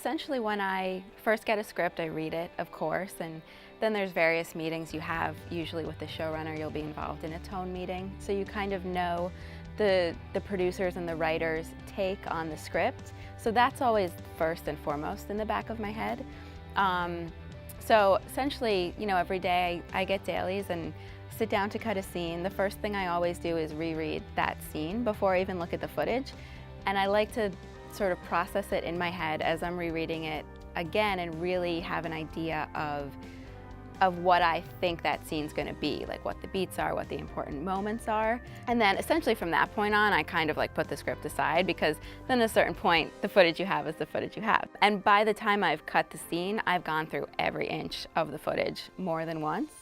essentially when I first get a script, I read it, of course, and then there's various meetings you have. Usually with the showrunner, you'll be involved in a tone meeting, so you kind of know the producers and the writers' take on the script. So that's always first and foremost in the back of my head. So essentially, every day I get dailies and sit down to cut a scene. The first thing I always do is reread that scene before I even look at the footage. And I like to sort of process it in my head as I'm rereading it again and really have an idea of what I think that scene's going to be, like what the beats are, what the important moments are. And then essentially from that point on, I kind of like put the script aside, because then at a certain point, the footage you have is the footage you have. And by the time I've cut the scene, I've gone through every inch of the footage more than once.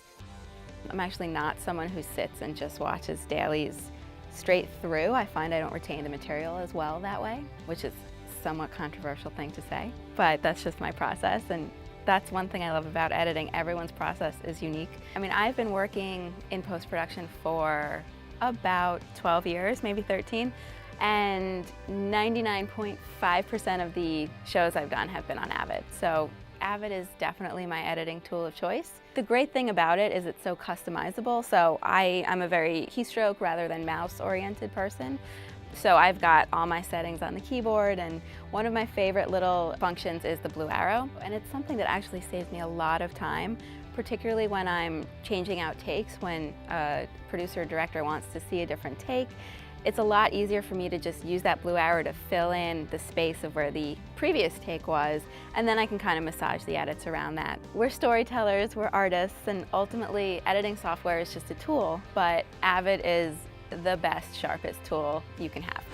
I'm actually not someone who sits and just watches dailies straight through. I find I don't retain the material as well that way, which is a somewhat controversial thing to say, but that's just my process. And that's one thing I love about editing. Everyone's process is unique. I mean, I've been working in post-production for about 12 years, maybe 13, and 99.5% of the shows I've done have been on Avid. So Avid is definitely my editing tool of choice. The great thing about it is it's so customizable. So I'm a very keystroke rather than mouse-oriented person. So I've got all my settings on the keyboard, and one of my favorite little functions is the blue arrow. And it's something that actually saves me a lot of time, particularly when I'm changing out takes, when a producer or director wants to see a different take. It's a lot easier for me to just use that blue arrow to fill in the space of where the previous take was, and then I can kind of massage the edits around that. We're storytellers, we're artists, and ultimately editing software is just a tool, but Avid is the best, sharpest tool you can have.